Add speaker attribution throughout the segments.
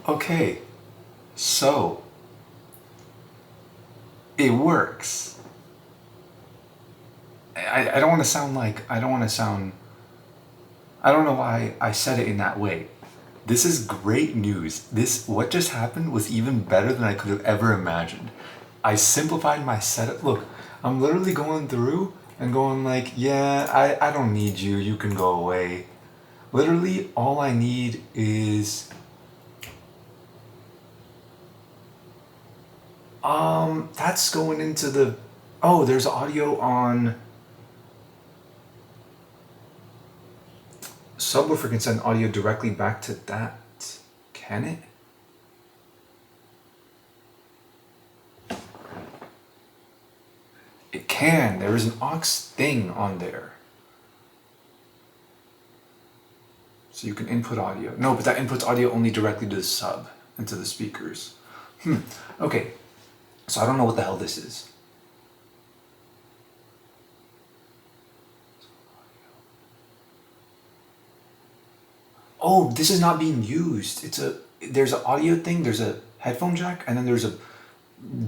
Speaker 1: Okay, so it works. I don't want to sound like, I don't want to sound, I don't know why I said it in that way. This is great news. This, what just happened was even better than I could have ever imagined. I simplified my setup. Look, I'm literally going through and going like, yeah, I don't need you. You can go away. Literally, all I need is that's going into the, oh, there's audio on Subwoofer can send audio directly back to that. Can it? It can. There is an aux thing on there. So you can input audio. No, but that inputs audio only directly to the sub and to the speakers. Okay. So I don't know what the hell this is. Oh, this is not being used. There's an audio thing, there's a headphone jack, and then there's a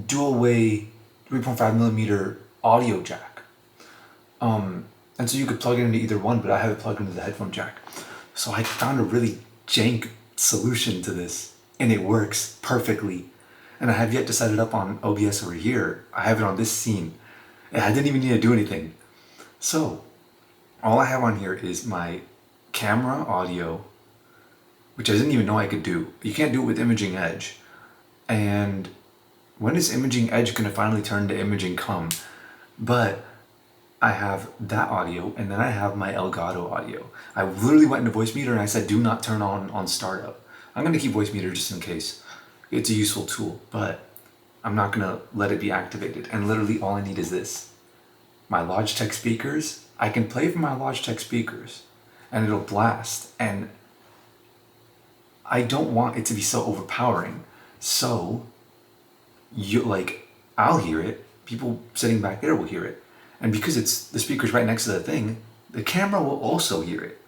Speaker 1: dual way 3.5 millimeter audio jack. And so you could plug it into either one, but I have it plugged into the headphone jack. So I found a really jank solution to this, and it works perfectly. And I have yet to set it up on OBS over here. I have it on this scene. And I didn't even need to do anything. So, all I have on here is my camera audio, which I didn't even know I could do. You can't do it with Imaging Edge. And when is Imaging Edge going to finally turn to Imaging Come? But I have that audio, and then I have my Elgato audio. I literally went into Voicemeeter and I said, do not turn on startup. I'm going to keep Voicemeeter just in case. It's a useful tool, but I'm not going to let it be activated. And literally all I need is this. My Logitech speakers, I can play from my Logitech speakers, and it'll blast. And I don't want it to be so overpowering. So, I'll hear it. People sitting back there will hear it. And because it's the speakers right next to the thing, the camera will also hear it.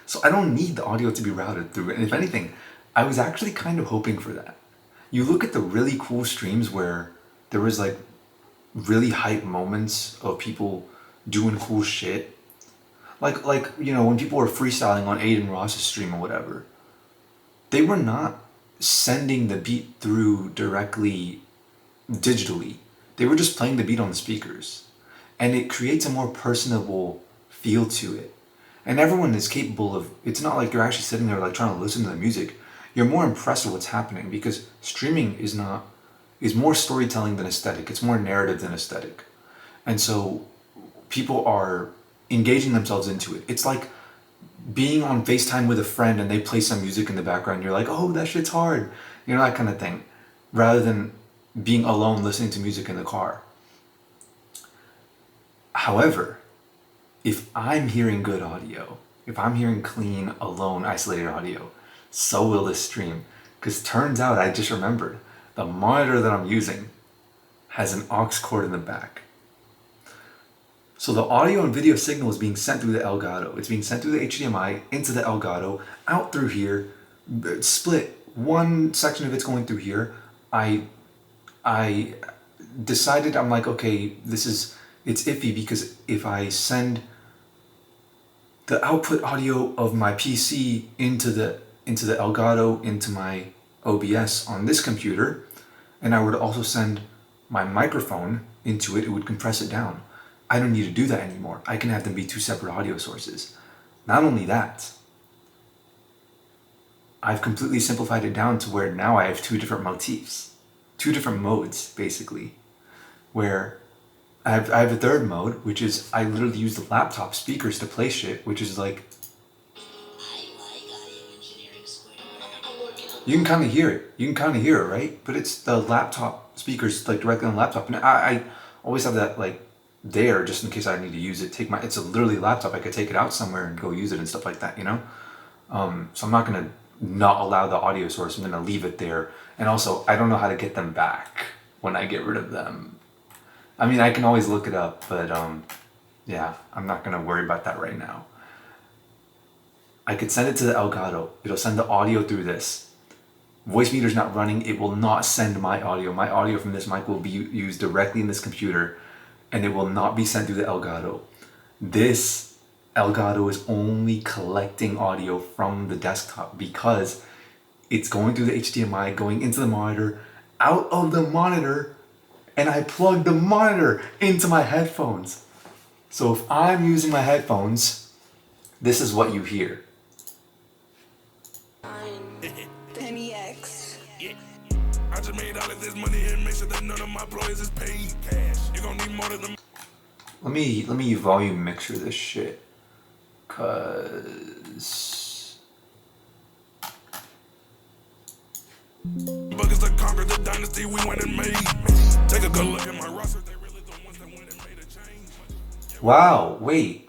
Speaker 1: So I don't need the audio to be routed through it. And if anything, I was actually kind of hoping for that. You look at the really cool streams where there was like really hype moments of people doing cool shit. Like when people were freestyling on Aiden Ross's stream or whatever. They were not sending the beat through directly digitally. They were just playing the beat on the speakers. And it creates a more personable feel to it. And everyone is capable of, it's not like you're actually sitting there like trying to listen to the music. You're more impressed with what's happening because streaming is more storytelling than aesthetic. It's more narrative than aesthetic. And so people are engaging themselves into it. It's like being on FaceTime with a friend and they play some music in the background. You're like, oh, that shit's hard. That kind of thing. Rather than being alone listening to music in the car. However, if I'm hearing good audio, if I'm hearing clean, alone, isolated audio, so will this stream. Because turns out, I just remembered, the monitor that I'm using has an aux cord in the back. So the audio and video signal is being sent through the Elgato. It's being sent through the HDMI into the Elgato, out through here, split. One section of it's going through here. I decided, I'm like, okay, it's iffy because if I send the output audio of my PC into the Elgato, into my OBS on this computer, and I were to also send my microphone into it, it would compress it down. I don't need to do that anymore. I can have them be two separate audio sources. Not only that, I've completely simplified it down to where now I have two different motifs. Two different modes, basically. Where I have a third mode, which is I literally use the laptop speakers to play shit, which is like... You can kind of hear it. You can kind of hear it, right? But it's the laptop speakers, like directly on the laptop. And I always have that, like, there just in case I need to use it. It's a literally laptop. I could take it out somewhere and go use it and stuff like that, So I'm not going to not allow the audio source. I'm going to leave it there. And also, I don't know how to get them back when I get rid of them. I mean, I can always look it up, but yeah, I'm not going to worry about that right now. I could send it to the Elgato. It'll send the audio through this. Voicemeeter's not running, it will not send my audio. My audio from this mic will be used directly in this computer, and it will not be sent through the Elgato. This Elgato is only collecting audio from the desktop because it's going through the HDMI, going into the monitor, out of the monitor, and I plug the monitor into my headphones. So if I'm using my headphones, this is what you hear.
Speaker 2: Penny X.
Speaker 3: I just made all of this money and make sure that none of my employees is paid cash. You gon' need more than them.
Speaker 1: Let me volume mixer this shit, cause
Speaker 3: Buggers that conquered the dynasty we went and made. Take a good look at my roster. They really the ones that went and made a change.
Speaker 1: wow, wait,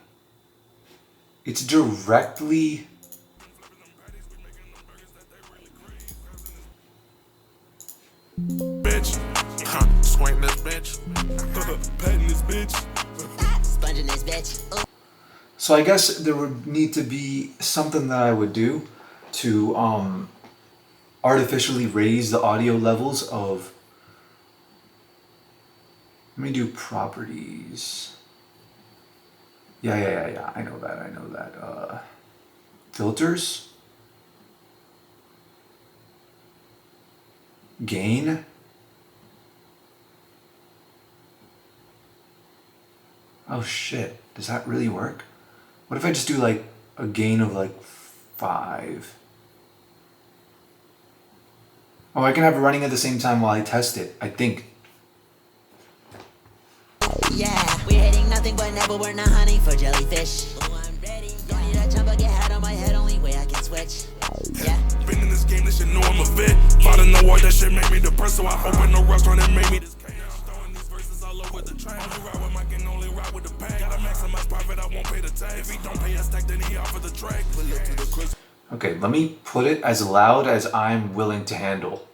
Speaker 1: it's directly.
Speaker 3: Bitch, squinting this bitch, patting this bitch.
Speaker 2: Sponging this bitch. Ooh.
Speaker 1: So I guess there would need to be something that I would do to artificially raise the audio levels of. Let me do properties. Yeah. I know that. Filters. Gain. Oh shit, does that really work? What if I just do like a gain of like 5? Oh, I can have it running at the same time while I test it, I think.
Speaker 2: Yeah, we're hitting nothing but never, we're not hunting for jellyfish. Ooh, I'm ready. Don't need a chumba, get hat on my head, only way I can switch. Yeah.
Speaker 3: Been in this game, this shit know I'm a vet. Fought in the war, that shit made me depressed, so I opened a restaurant and made me this chaos. Throwing these verses all over the train. Only ride with Mike and only ride with the pack. Gotta maximize profit, I won't pay the tax. If he don't pay a stack, then he offer the track. Pull up to the crystal.
Speaker 1: Okay, let me put it as loud as I'm willing to handle.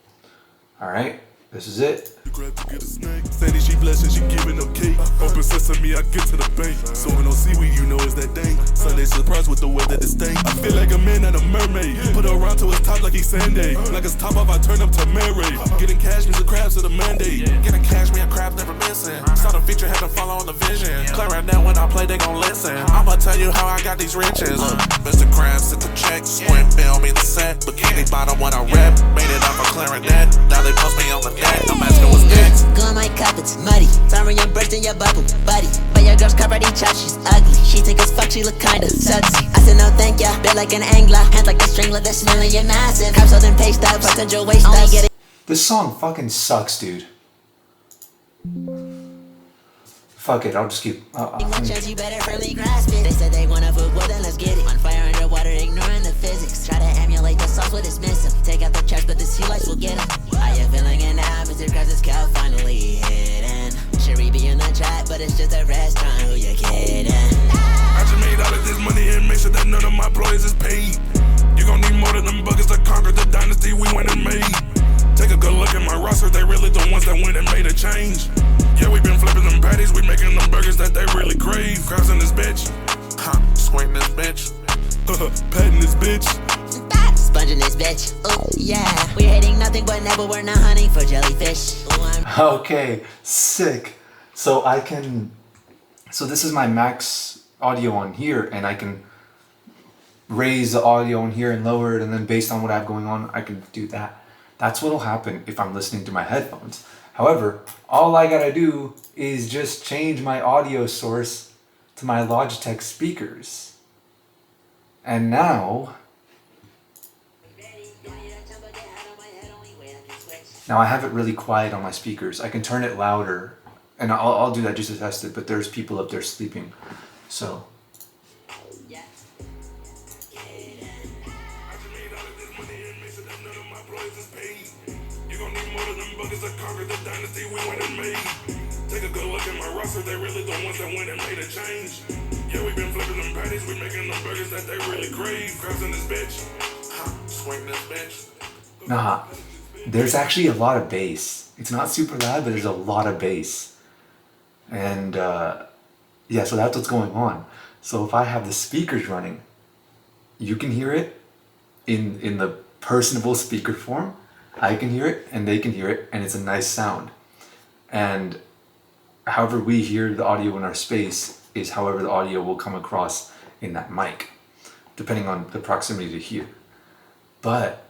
Speaker 1: Alright, this is it.
Speaker 3: You grab to get a snack. Sandy, she blessing, she giving up cake. Open sesame, I get to the bank. So when no seaweed, you know it's that thing. Sunday surprise with the way that it stank. I feel like a man, not a mermaid. Put her around to his top like he's Sunday. Like his top off, I turn up to Mary. Getting cash means the crabs to the mandate.
Speaker 4: Getting cash, me and crabs never missing. Saw the feature, had to follow on the vision. Clear now when I play, they gon' listen. I'ma tell you how I got these riches. Mr. Krabs sent the check, squint bill me the set. Bikini bottom when I rep, made it off a clarinet. Now they post me on the net. I'm asking what's next.
Speaker 2: Go on my cup, it's muddy. Sorry, I'm bursting your bubble, buddy. But your girl's covered in chat, she's ugly. She take as fuck, she look kinda sexy. I said no thank ya, bit like an angler. Hand like a strangler, that's smelling you massive. Crabs holding paste up, potential waste only get it.
Speaker 1: This song fucking sucks, dude. Fuck it, I'll just keep.
Speaker 2: One chance, you better firmly grasp it. They said they wanna football, then let's get it. On fire underwater, ignoring the physics. Try to emulate the sauce, what is missing. Take out the trash, but the sea lights will get it. Are you feeling it now? Mr. Krabs' cow finally hidden. Should we be in the chat, but it's just a restaurant, who you kidding?
Speaker 3: I just made all of this money and make sure that none of my employees is paid. You gon' need more than them buggers that conquered the dynasty we went and made. Take a good look at my roster, they really the ones that went and made a change. Yeah, we been flipping them patties, we making them burgers that they really crave. Crabs in this bitch,
Speaker 4: Squinting this bitch.
Speaker 3: patting this bitch.
Speaker 2: Sponging this bitch. Ooh, yeah. We're hitting nothing but never, we're not hunting for jellyfish. Ooh, I'm
Speaker 1: Okay, sick. So I can. So this is my max audio on here, and I can raise the audio on here and lower it, and then based on what I have going on, I can do that. That's what'll happen if I'm listening to my headphones. However, all I gotta do is just change my audio source to my Logitech speakers. And now I have it really quiet on my speakers. I can turn it louder, and I'll do that just to test it, but there's people up there sleeping. So,
Speaker 3: You gon' need more than them buggers that conquered the dynasty we went and made. Take a good look at my roster, they really the ones that went and made a change. Yeah, we been flipping them patties, we making them burgers that they really crave. Crabs in this bitch,
Speaker 4: Squinting this bitch.
Speaker 1: nah, there's actually a lot of bass. It's not super loud, but there's a lot of bass. And yeah, so that's what's going on. So if I have the speakers running, you can hear it in the personable speaker form, I can hear it and they can hear it, and it's a nice sound. And however we hear the audio in our space is however the audio will come across in that mic, depending on the proximity to here. But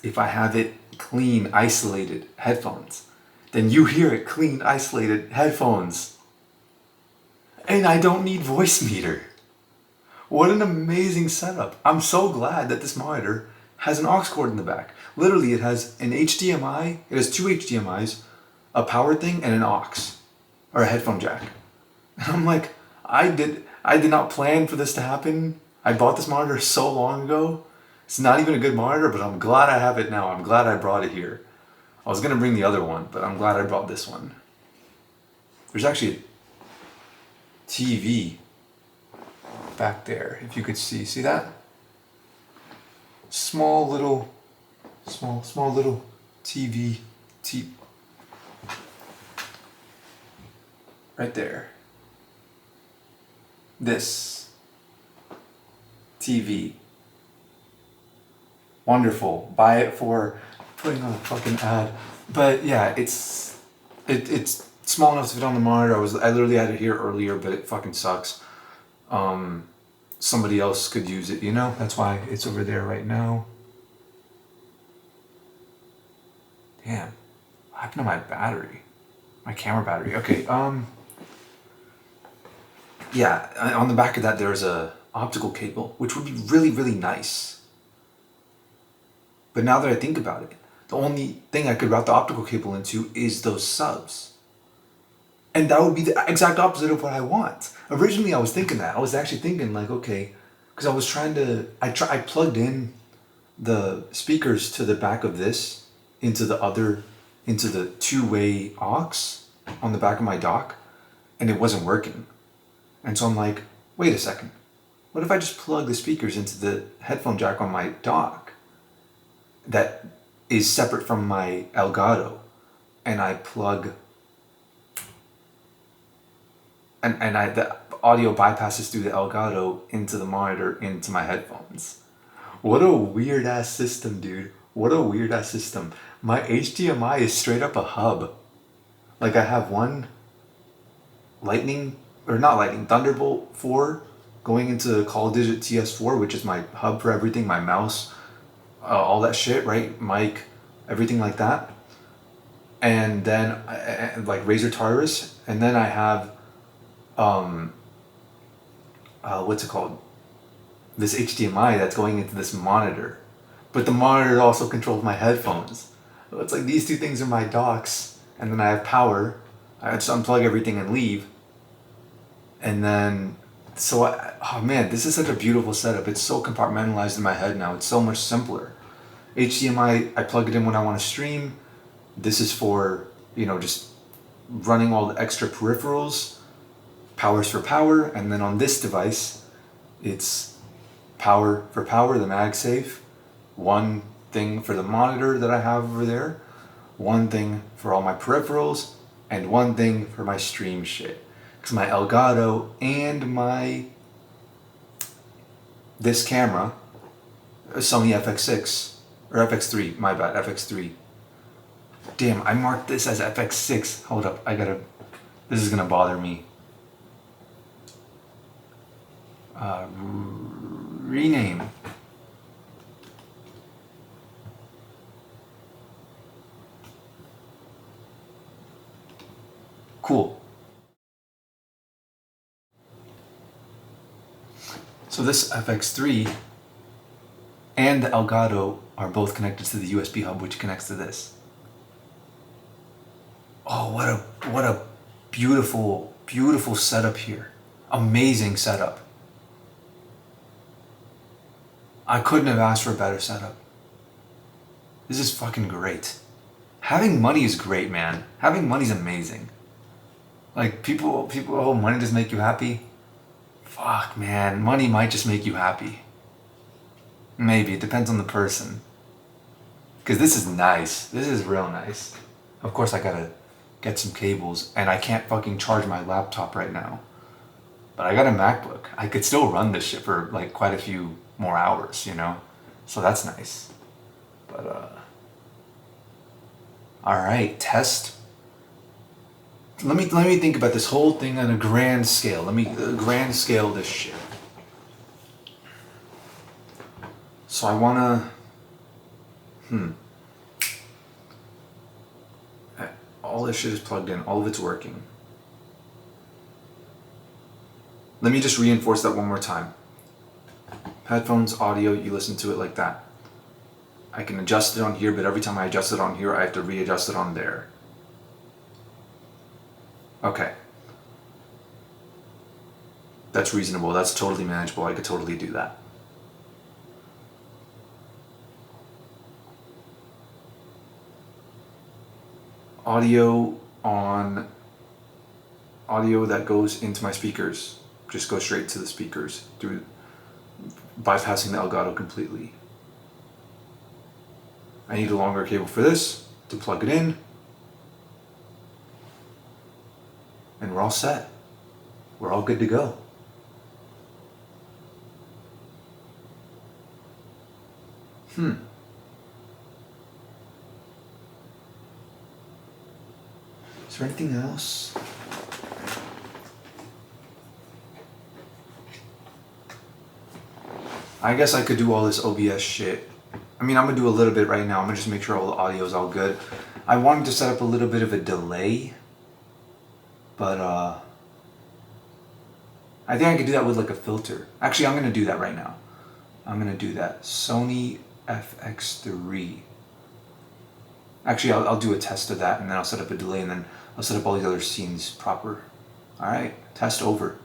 Speaker 1: if I have it clean, isolated headphones, then you hear it clean, isolated headphones. And I don't need Voicemeeter. What an amazing setup. I'm so glad that this monitor has an aux cord in the back. Literally, it has an HDMI, it has two HDMIs, a power thing, and an aux, or a headphone jack. And I'm like, I did not plan for this to happen. I bought this monitor so long ago. It's not even a good monitor, but I'm glad I have it now. I'm glad I brought it here. I was gonna bring the other one, but I'm glad I brought this one. There's actually a TV back there, if you could see that? Small little TV, right there. This TV. Wonderful. Buy it for putting on a fucking ad. But yeah, it's small enough to fit on the monitor. I literally had it here earlier, but it fucking sucks. Somebody else could use it, you know? That's why it's over there right now. Damn. What happened to my battery? My camera battery. Okay, yeah, on the back of that there's a optical cable, which would be really, really nice. But now that I think about it, the only thing I could route the optical cable into is those subs. And that would be the exact opposite of what I want. Originally, I was thinking that. I was actually thinking like, okay, because I was trying to, I plugged in the speakers to the back of this into the two-way aux on the back of my dock, and it wasn't working. And so I'm like, wait a second. What if I just plug the speakers into the headphone jack on my dock that is separate from my Elgato, and I plug and the audio bypasses through the Elgato into the monitor into my headphones. What a weird ass system, dude. What a weird ass system. My HDMI is straight up a hub. Like I have one Thunderbolt 4 going into CallDigit TS4, which is my hub for everything, my mouse, all that shit, right? Mic, everything like that. And then like Razer Taurus, and then I have what's it called? This HDMI that's going into this monitor. But the monitor also controls my headphones. So it's like these two things are my docks, and then I have power. I just unplug everything and leave. And then, oh man, this is such a beautiful setup. It's so compartmentalized in my head now. It's so much simpler. HDMI, I plug it in when I want to stream. This is for, just running all the extra peripherals. Power's for power. And then on this device, it's power for power, the MagSafe. One thing for the monitor that I have over there. One thing for all my peripherals. And one thing for my stream shit. Because my Elgato and this camera, Sony FX6, or FX3, my bad, FX3. Damn, I marked this as FX6. Hold up, this is gonna bother me. Rename. Cool. So this FX3 and the Elgato are both connected to the USB hub, which connects to this. Oh, what a beautiful, beautiful setup here. Amazing setup. I couldn't have asked for a better setup. This is fucking great. Having money is great, man. Having money is amazing. Like people, oh, money doesn't make you happy. Fuck, man, money might just make you happy. Maybe, it depends on the person. Because this is nice. This is real nice. Of course, I gotta get some cables, and I can't fucking charge my laptop right now. But I got a MacBook. I could still run this shit for like quite a few more hours, So that's nice. But all right, test. Let me think about this whole thing on a grand scale. Let me grand scale this shit. So I wanna. All this shit is plugged in. All of it's working. Let me just reinforce that one more time. Headphones, audio, you listen to it like that. I can adjust it on here, but every time I adjust it on here, I have to readjust it on there. Okay. That's reasonable. That's totally manageable. I could totally do that. Audio on audio that goes into my speakers. Just go straight to the speakers through bypassing the Elgato completely. I need a longer cable for this to plug it in. And we're all set. We're all good to go. Is there anything else? I guess I could do all this OBS shit. I mean, I'm gonna do a little bit right now. I'm gonna just make sure all the audio is all good. I wanted to set up a little bit of a delay, but I think I could do that with like a filter. Actually, I'm gonna do that right now. I'm gonna do that. Sony FX3. Actually, I'll do a test of that, and then I'll set up a delay, and then I'll set up all these other scenes proper. All right, test over.